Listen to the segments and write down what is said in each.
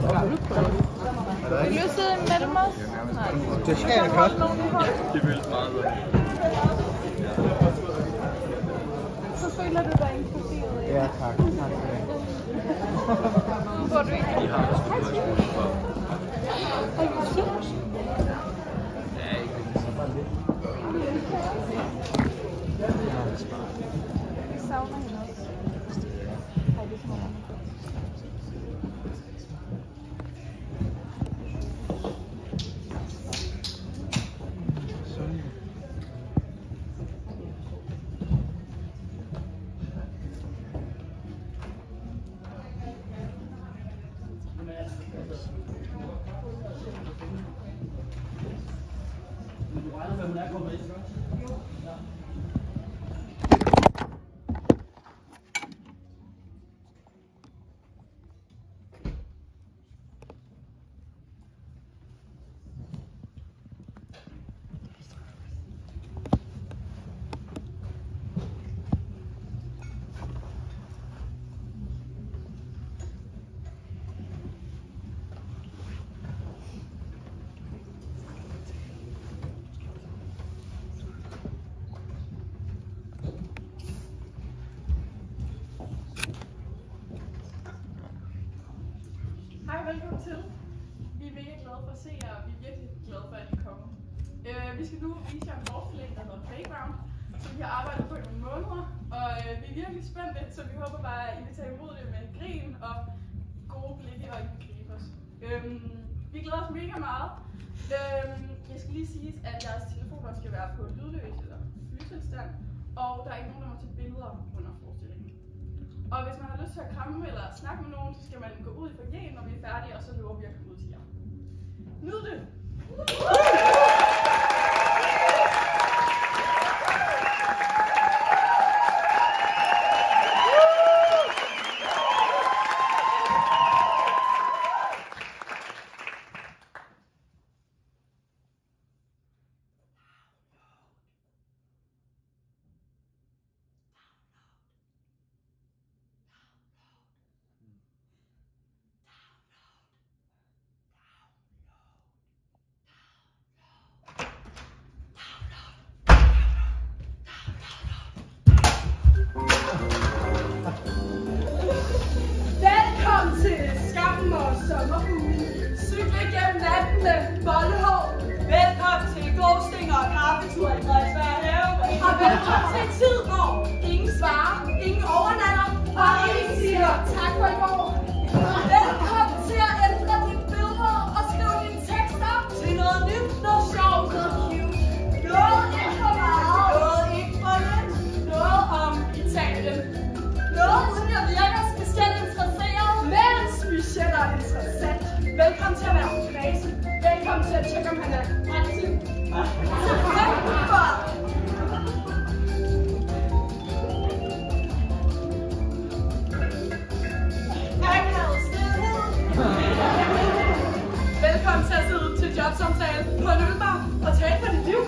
Vil du sidde mellem os? Nej. Det skal jeg godt. Det vil meget godt. Så føler du dig inkluderet. Ja, tak. Tak for det. Hvor du ikke De har også noget skole for. Ej, hvor sjovt. Ja, ikke Jeg savner hende også. Ej, det er sådan noget. Hej, velkommen til. Vi er mega glade for at se jer, og vi er virkelig glade for, at I kommer. Vi skal nu vise jer en forestilling, der hedder Playground, som vi har arbejdet på i nogle måneder, og vi er virkelig spændte, så vi håber bare, at I vil tage imod det med grin og gode blikke, og I vil gribe os. Vi glæder os mega meget. Jeg skal lige sige, at jeres telefoner skal være på lydløs eller flytilstand, og der er ikke nogen, der må tage billeder under forestillingen. Og hvis man har lyst til at kramme eller snakke med nogen, så skal man gå ud i foyeren, når vi er færdige, og så løber vi at komme ud til jer. Nyd det! Velkommen til Skammen og Sommerfuglen. Cykle gennem natten med bollehår. Velkommen til ghosting og kaffetur i Frederiksberg Have. Og velkommen til en tid, hvor ingen svarer, ingen overnatter, og ingen siger tak for i går. Velkommen til at ændre dine billeder og skrive dine tekster til noget nyt, noget sjovt, noget cute. Noget ikke for meget, noget ikke for lidt, noget om Italien. Noget, som jeg virker specielt interesseret, men specielt og interessant. Velkommen til at være kredse. Velkommen til at tjekke, om han er aktiv. Velkommen til at sidde til jobsamtale på en ølbar og tale for dit liv.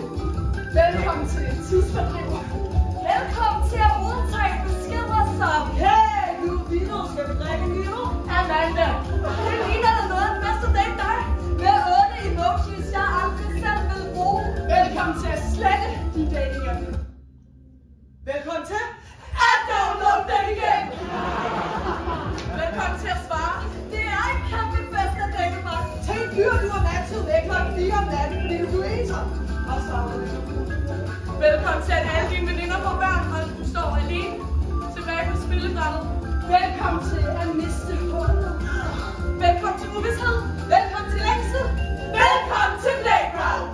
Velkommen til tidsfordriver. Velkommen til at modtage beskeder som hey, du er vino, skal vi drikke vino? Amanda. Det ligner da noget af den bedste date dig. Med 8 emojis, jeg aldrig selv vil bruge. Velkommen til at slette de dating-app. Velkommen til at downloade den igen. Velkommen til at svare. Det er en kæmpe fest at date mig. Tænk fyr, du har matchet væk kl. 4 om natten, fordi du er ensom. Og så velkommen til at alle dine veninder får børn, og du står alene tilbage på spillebrættet. Velkommen til at miste håbet. Velkommen til uvidshed. Velkommen til længsel. Velkommen til Playground.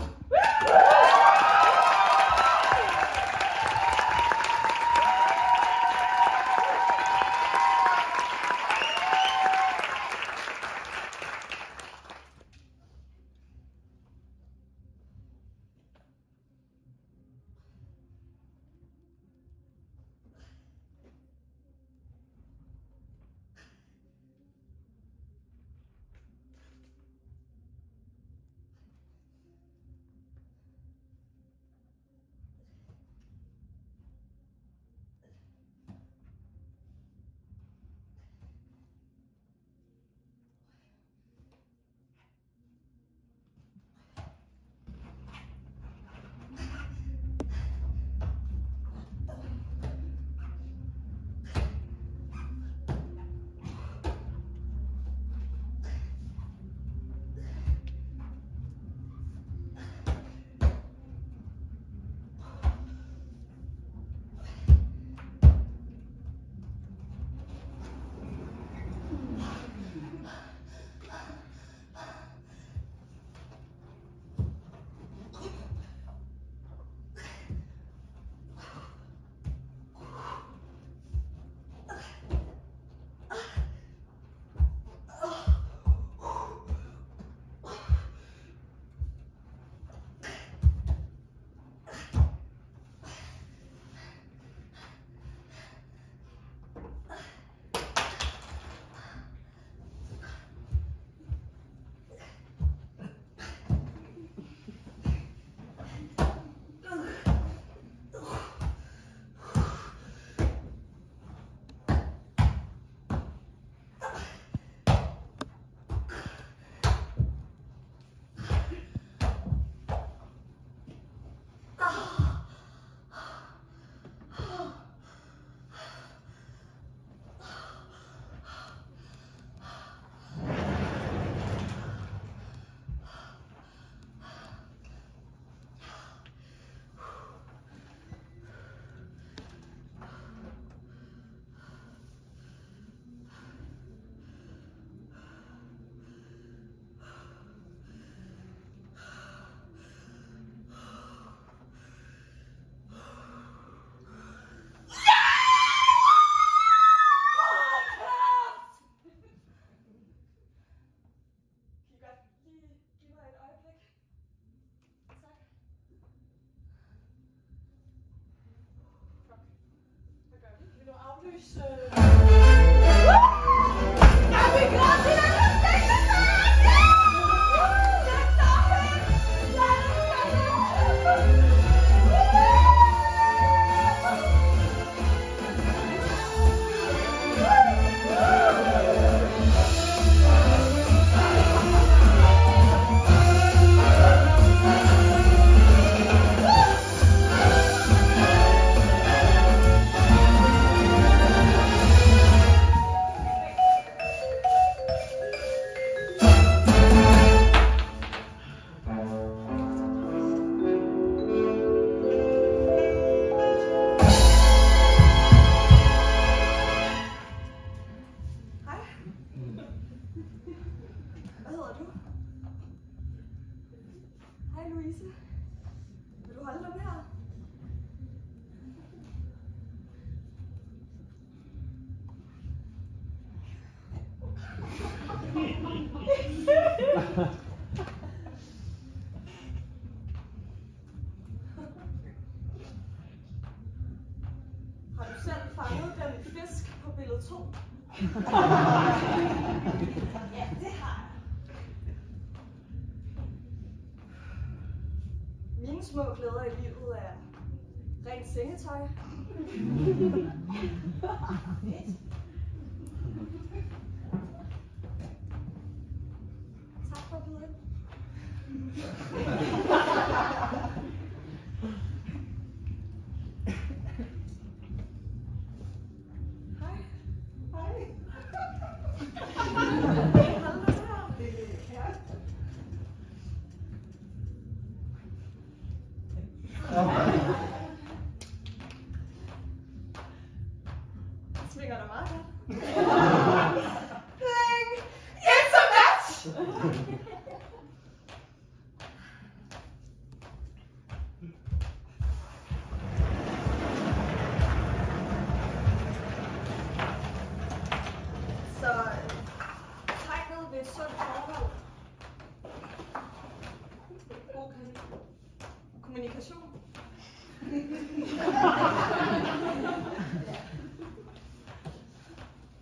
lyse. Jeg vil godt til at du stikker dig! Hvad hedder du? Hej Louise. Vil du holde dem her? Har du selv fanget den fisk på billede 2? Ja, det har jeg. Mine små glæder i livet er rent sengetøj. Tak for at byde ind. Hej. Hej. Hold da her. Ja. Svinger dig meget godt. Pling! It's a match! Så tegnet ved et sundt forhold. God kommunikation.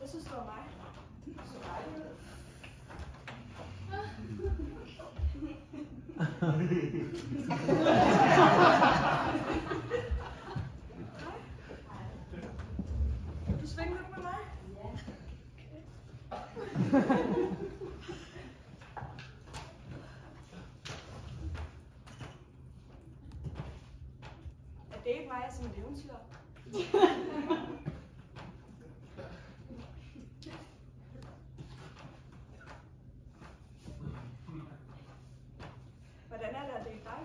Jeg synes, det var mig. Så dejligt ud. Hej. Du svinger lidt med mig? Ja. Er det ikke mig som et eventyr? Hvordan er det at date dig?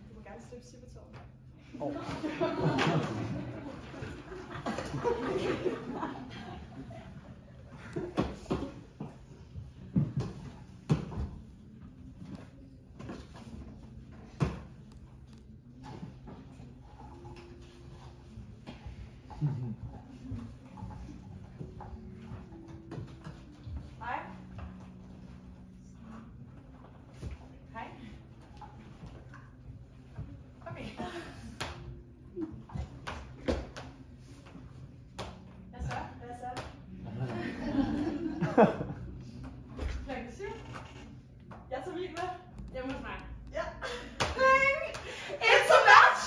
Du må gerne slippe Sippertårn. Hej. Hej. Okay. Hvad så? Hvad så? Klokken 7. Jeg tager min med. Hjemme hos mig. Ja. Pling! It's a match!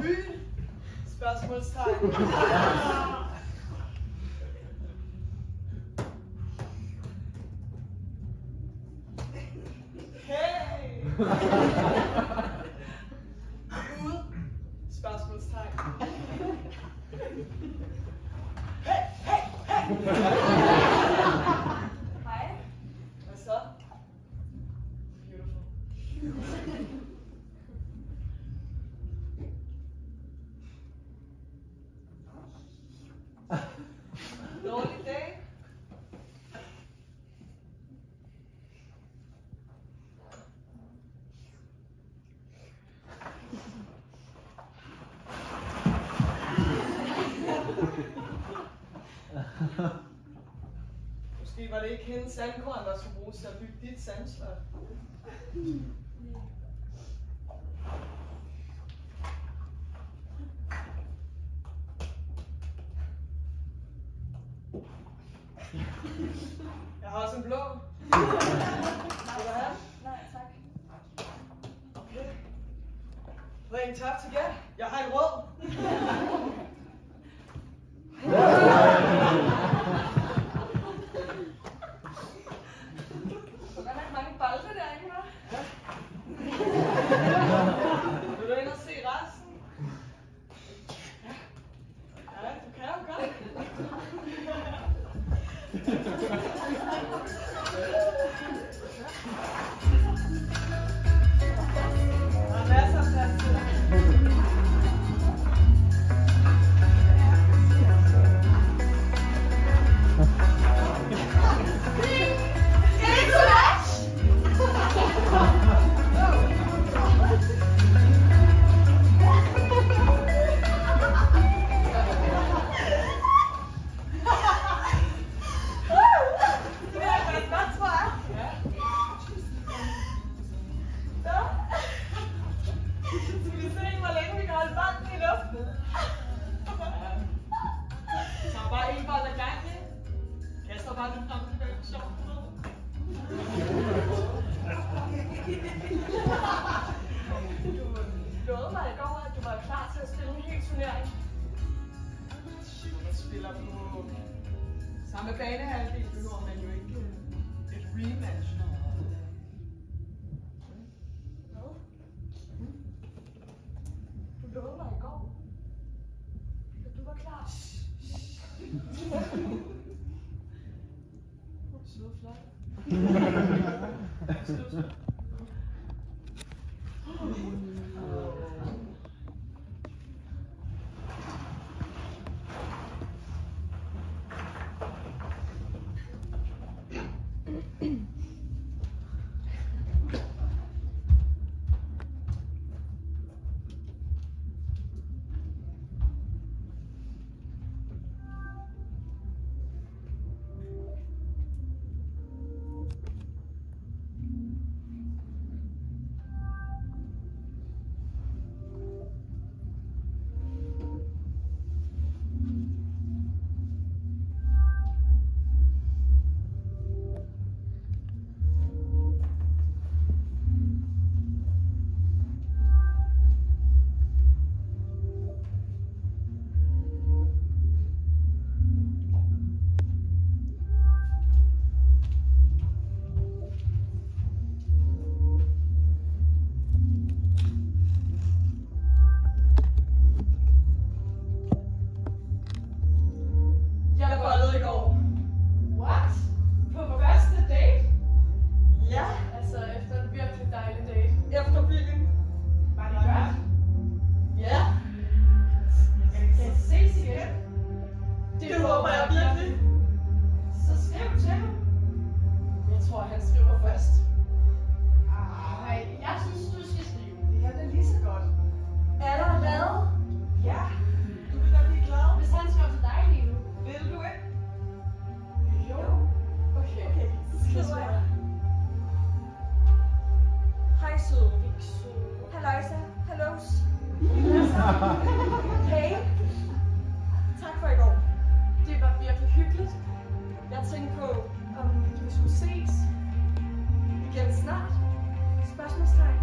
Byen? Spørgsmålstegn. Hey! Ude? Spørgsmålstegn. Hey, hey, hey! Hej. Hvad så? Beautiful. Dårlig dag? Måske var det ikke hendes sandkorn, der skulle bruges til at bygge dit sandslot. Jeg har også en blå. Vil du have? Nej, tak. Okay. Ring tap til gæld. Jeg har en rød. Der er nok mange bolde derinde, hva'? Vil du ind og se resten? Ja, du kan jo godt. Der er masser af plads til dig. Du lovede mig i går, at du var klar til at spille en hel turnering. Jeg spiller på samme banehalvdel, behøver man jo ikke et rematch. Hvad? Du lovede mig i går, at du var klar. Sød flot. Hey, tak for i går. Det var virkelig hyggeligt. Jeg tænkte på, om vi skulle ses igen snart. Spørgsmålstegn.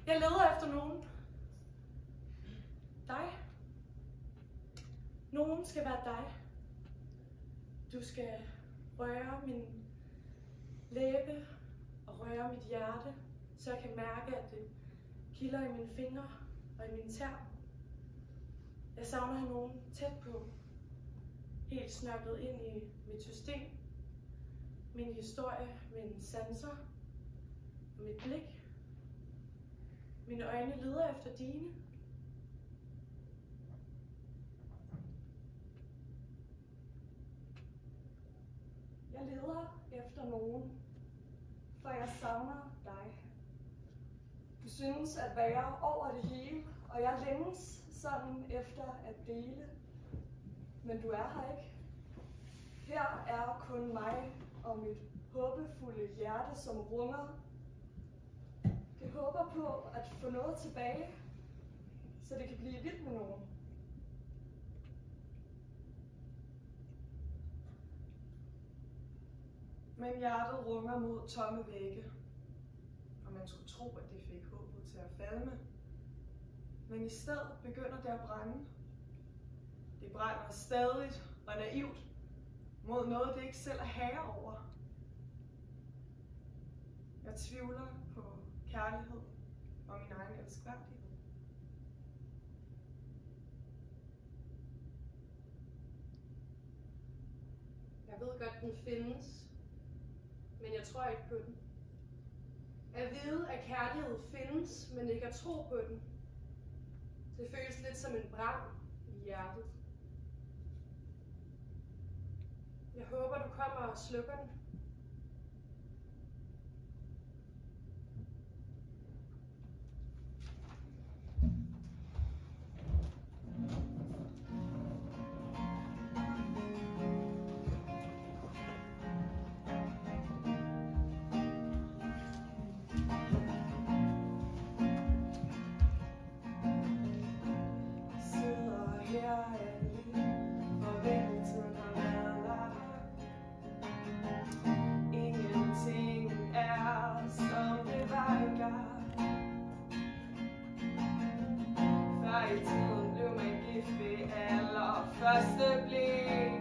Jeg leder efter nogen. Dig. Nogen skal være dig. Du skal røre min læbe og røre mit hjerte, så jeg kan mærke, at det kilder i mine fingre og i mine tær. Jeg savner at have nogen tæt på, helt snørklet ind i mit system, min historie, mine sanser og mit blik. Mine øjne leder efter dine. Jeg leder efter nogen, for jeg savner dig. Du synes at være over det hele, og jeg længes sådan efter at dele. Men du er her ikke. Her er kun mig og mit håbefulde hjerte, som runger. Det håber på at få noget tilbage, så det kan blive vildt med nogen. Men hjertet runger mod tomme vægge, og man skulle tro, at det fik håbet til at falme. Men i stedet begynder det at brænde. Det brænder stadigt og naivt mod noget, det ikke selv er herre over. Jeg tvivler på kærlighed og min egen elskværdighed. Jeg ved godt, den findes, men jeg tror ikke på den. At vide, at kærlighed findes, men ikke at tro på den. Det føles lidt som en brand i hjertet. Jeg håber, du kommer og slukker den. I tiden blev man gift ved allerførste blik.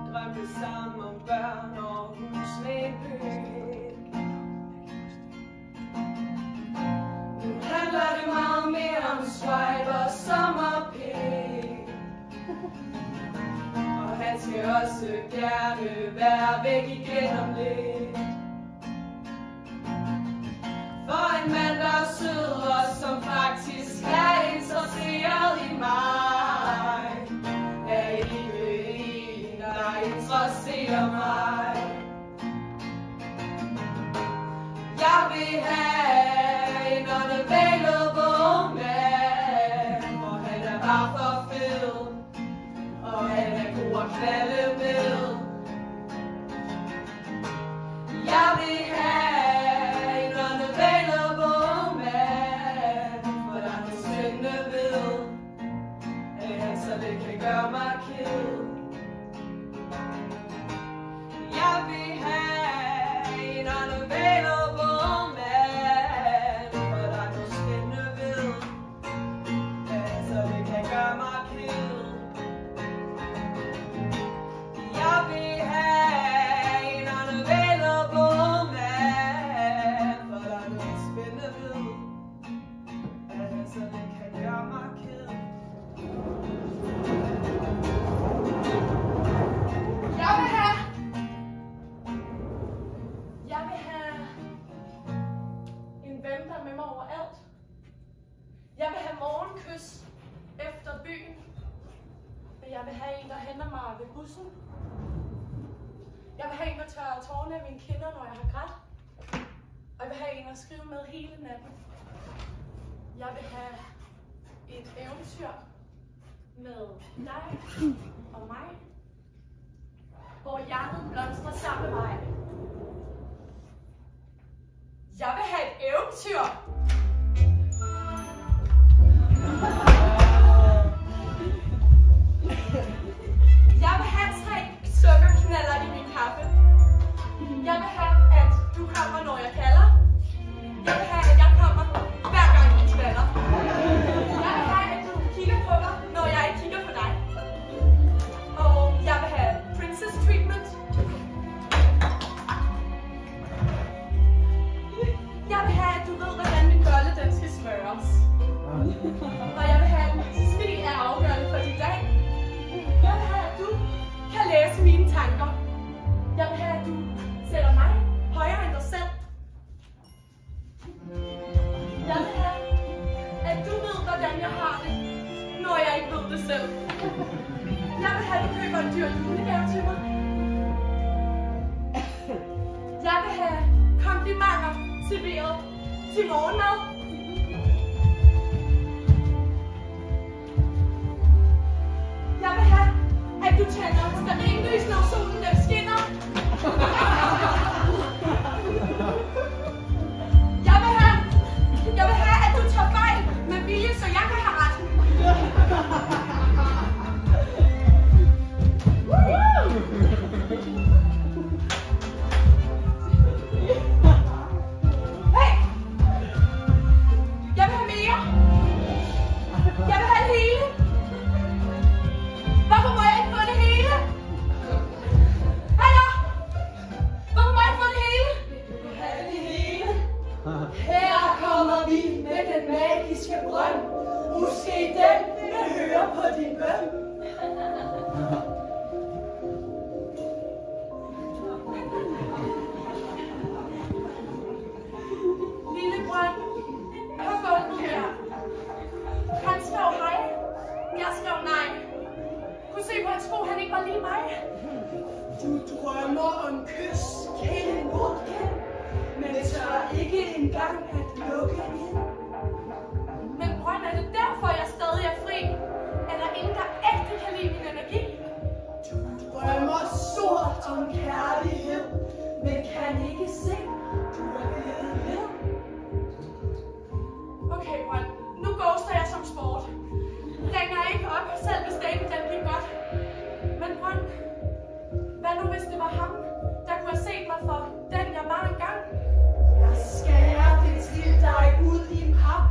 Drømte sammen om børn og hus med en pøk. Nu handler det meget mere om swipe og sommerpæk. Og han skal også gerne være væk igen om lidt. For en mand, der er sød og som faktisk er interesseret i mig, er ikke en, der interesserer mig. Jeg vil have en unavailable man, for han er bare for fed, og han er god at knalde med. Jeg vil have gør mig ked. Jeg vil have en unavailable man, for der er noget spændende ved, så det kan gøre mig ked. Jeg vil have en unavailable man, for der er noget spændende ved, så det kan gøre mig ked. Jeg vil have en ven, der er med mig overalt. Jeg vil have morgenkys efter byen. Og jeg vil have en, der henter mig ved bussen. Jeg vil have en, der tørrer tårerne af mine kinder, når jeg har grædt. Og jeg vil have en, der skriver med hele natten. Jeg vil have et eventyr med dig og mig, hvor hjertet blomstrer sammen med mig. Jeg vil have et eventyr. Jeg vil have 3 sukkerknaller i min kaffe. Jeg vil have kommer, når jeg kalder. Jeg vil have, at jeg kommer, hver gang du kalder. Jeg vil have, at du kigger på mig, når jeg ikke kigger på dig. Og jeg vil have princess treatment. Jeg vil have, at du ved, hvordan min bolle den skal smøres. Og jeg vil have, at smil er afgørende for din dag. Jeg vil have, at du kan læse mine tanker. Jeg vil have, at du sætter mig højere end dig selv. Jeg vil have, at du ved, hvordan jeg har det, når jeg ikke ved det selv. Jeg vil have, at du køber en dyr julegave til mig. Jeg vil have komplimenter serveret til morgenmad. Jeg vil have, at du tænder stearinlys, når solen den skinner. Jeg vil have, at du tager fejl med vilje, så jeg kan have ret. Hey! Jeg vil have mere. Jeg vil have det hele. Hvorfor må jeg ikke få det hele? Hallo? Hvorfor må jeg ikke få det hele? Du vil have det hele. Her kommer vi med den magiske brønd. Måske den vil høre på din bøn. Lille brønd, på gulvet her. Han skrev hej. Jeg skrev nej. Kunne se på hans sko, han ikke var lige mig. Du drømmer om kys, kende mod kend, men tør ikke engang at lukke ind. Men brønd, er det derfor, jeg stadig er fri? Er der ingen, der ægte kan lide min energi? Du drømmer stort om kærlighed, men kan ikke se, du er blevet ved. Okay, brønd, nu ghoster jeg som sport. Ringer ikke op, selv hvis dagen den gik godt. Men brønd, hvad nu hvis det var ham, der kunne have set mig for den jeg var engang? Jeg skærer det til dig ud i pap.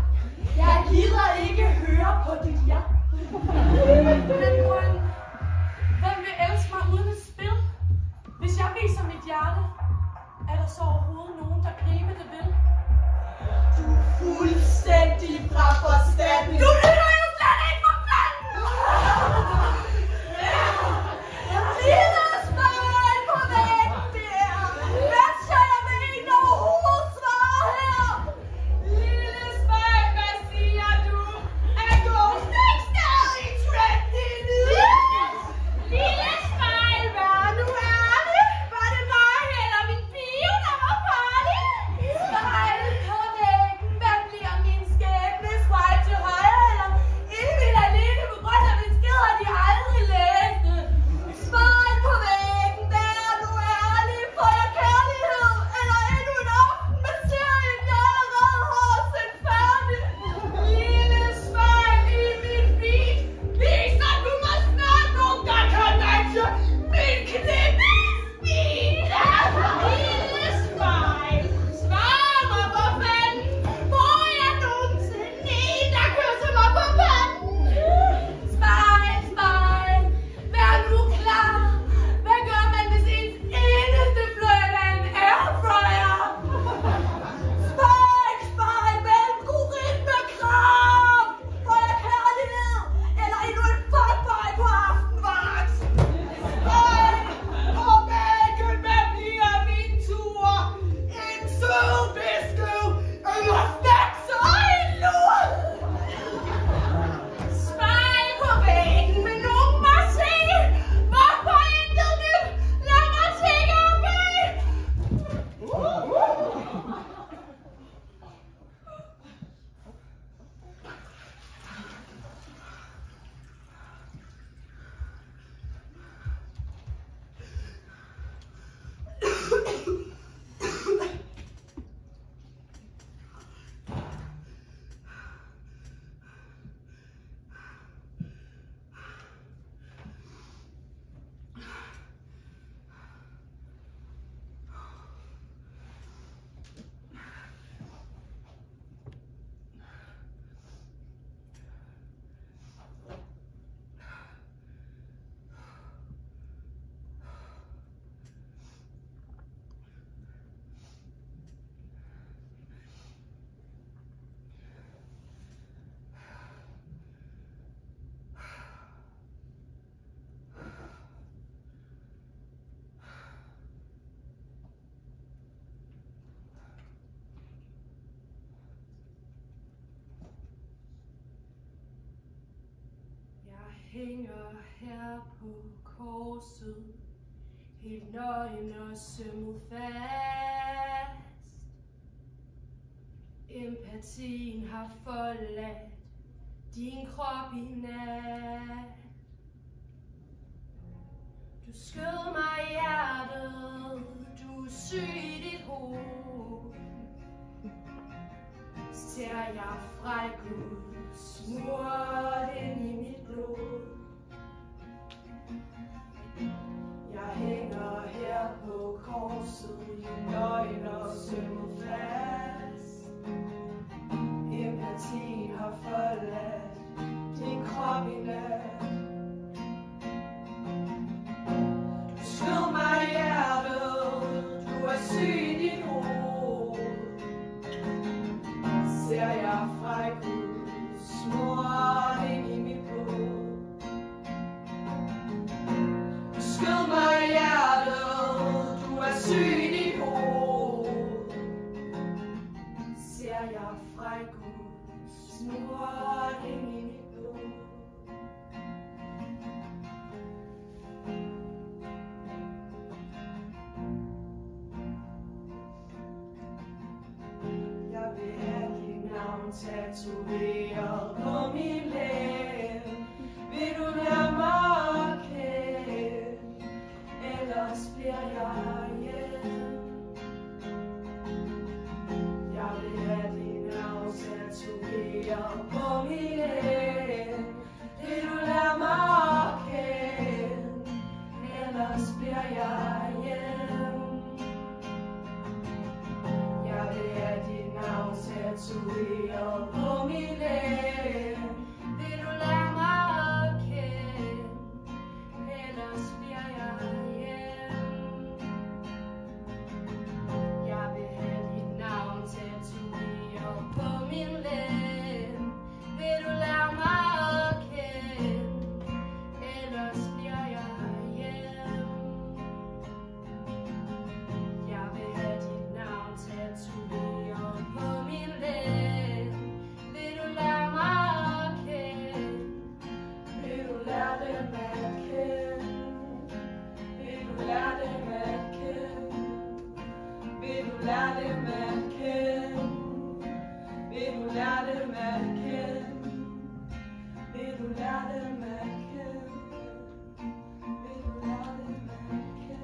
Jeg gider ikke høre på dit ja. Men brønd, hvem vil elske mig uden et spil? Hvis jeg viser mit hjerte, er der så overhovedet nogen, der griber det vil? Du er fuldstændig fra forstanden. Du lytter jo slet ikke for fanden! Lille spejl på væggen der! Matcher jeg med en overhovedet svarer her? Lille spejl, hvad siger du? Er ghosting stadig trendy nu? hænger her på korset, helt nøgen og sømmet fast. Empatien har forladt din krop i nat. Du skød mig i hjertet, du er syg i dit hoved. Ser jeg fræk ud, smurt ind i mit blod. Jeg hænger her på korset, i nøgen og sømmet fast. Empatien har forladt din krop i nat. Du skød mig i hjertet, du er syg i dit hoved. Ser jeg fræk ud, smurt ind i mit blod. Du skød mig i hjertet, du er syg i dit hoved. Ser jeg fræk ud, smurt ind i mit blod. Jeg vil have dit navn tatoveret på min læb. Vil du lade mig kende, ellers bliver jeg hjem. Jeg vil have dit navn tatoveret på min læb. Vil du lade mig kende, ellers bliver jeg hjem. Jeg vil have dit navn tatoveret på min læb. Vil du lade mig kende, ellers bliver jeg hjem. Jeg vil have dit navn tatoveret på min læb. Vil du lade mig kende, ellers bliver jeg hjem. Jeg vil have dit navn tatoveret på min læb. Vil du lade mig kende? Vil du lære dem at kende? Vil du lære dem at kende? Vil du lære dem at kende? Vil du lære dem at kende? Vil du lære dem at kende? Vil du lære dem at kende? Vil du lære dem at kende?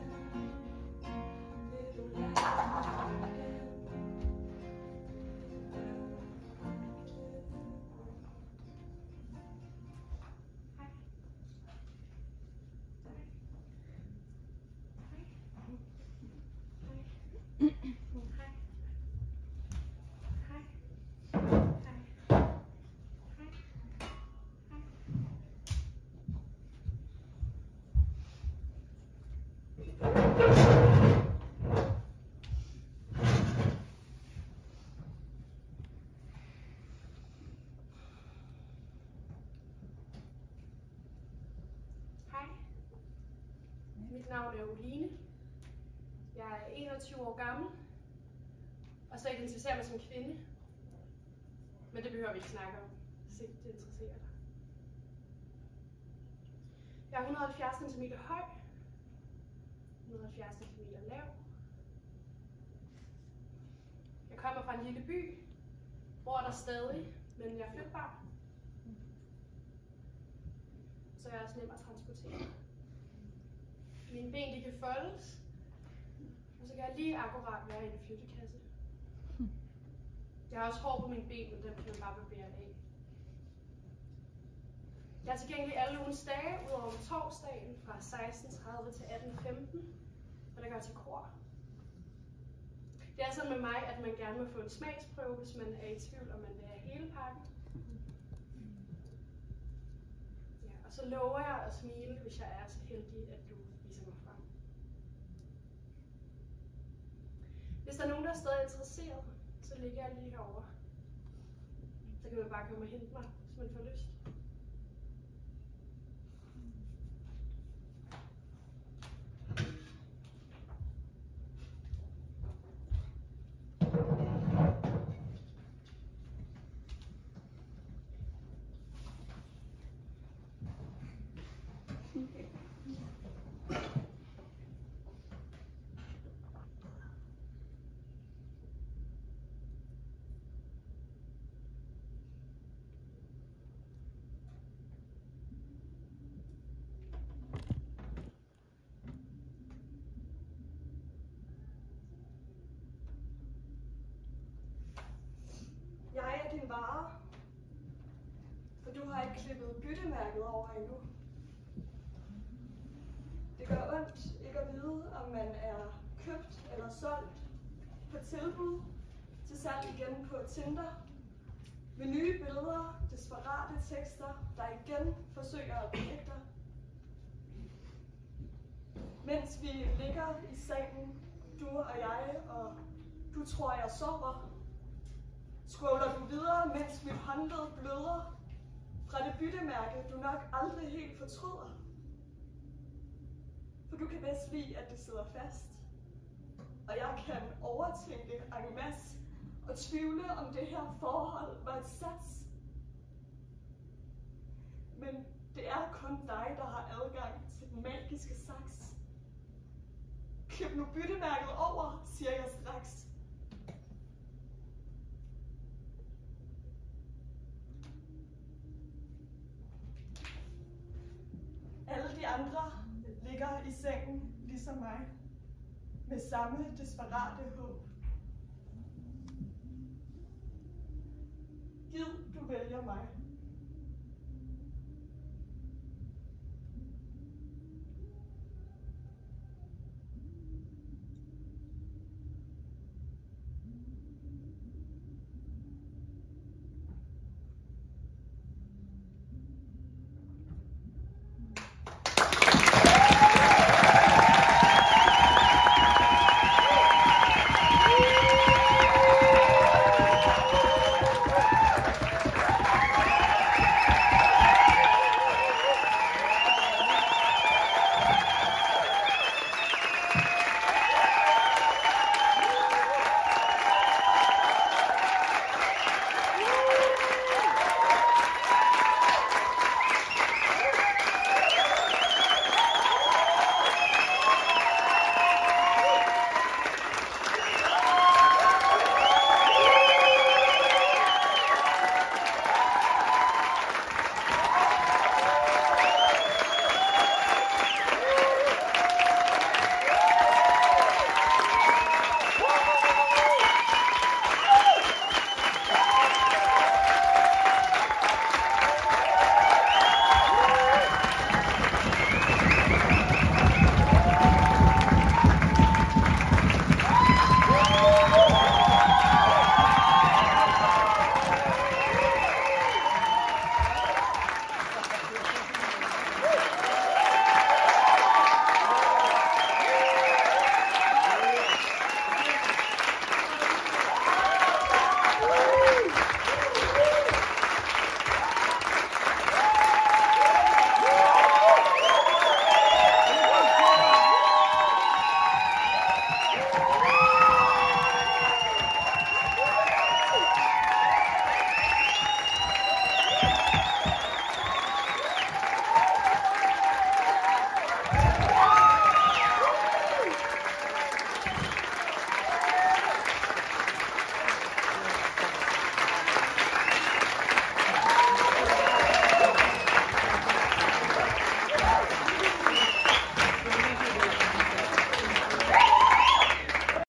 Hej, mit navn er Oline. Jeg er 21 år gammel, og så identificerer jeg mig som kvinde. Men det behøver vi ikke snakke om, hvis ikke det interesserer dig. Jeg er 170 cm høj, 170 cm lav. Jeg kommer fra en lille by, bor der stadig, men jeg er flytbar. Så jeg er også nem at transportere. Mine ben de kan foldes, og så kan jeg lige akkurat være i en flyttekasse. Jeg har også hår på mine ben, men dem kan man bare barbere af. Jeg er tilgængelig alle ugens dage, udover om torsdagen fra 16:30 til 18:15, og der går jeg til kor. Det er sådan med mig, at man gerne må få en smagsprøve, hvis man er i tvivl, om man vil have hele pakken. Ja, og så lover jeg at smile, hvis jeg er så heldig, at du viser mig frem. Hvis der er nogen, der er stadig interesseret, så ligger jeg lige herovre. Så kan man bare komme og hente mig, hvis man får lyst. klippet byttemærket over endnu. Det gør ondt ikke at vide, om man er købt eller solgt, på tilbud, til salg igen på Tinder, med nye billeder, desperate tekster, der igen forsøger at belægge dig. Mens vi ligger i sengen, du og jeg, og du tror, jeg sover, scroller du videre, mens mit håndled bløder fra det byttemærke, du nok aldrig helt fortryder. For du kan bedst lide, at det sidder fast. Og jeg kan overtænke en masse og tvivle, om det her forhold var et sats. Men det er kun dig, der har adgang til den magiske saks. Klip nu byttemærket over, siger jeg straks. Alle de andre ligger i sengen ligesom mig, med samme desperate håb. Gid du vælger mig.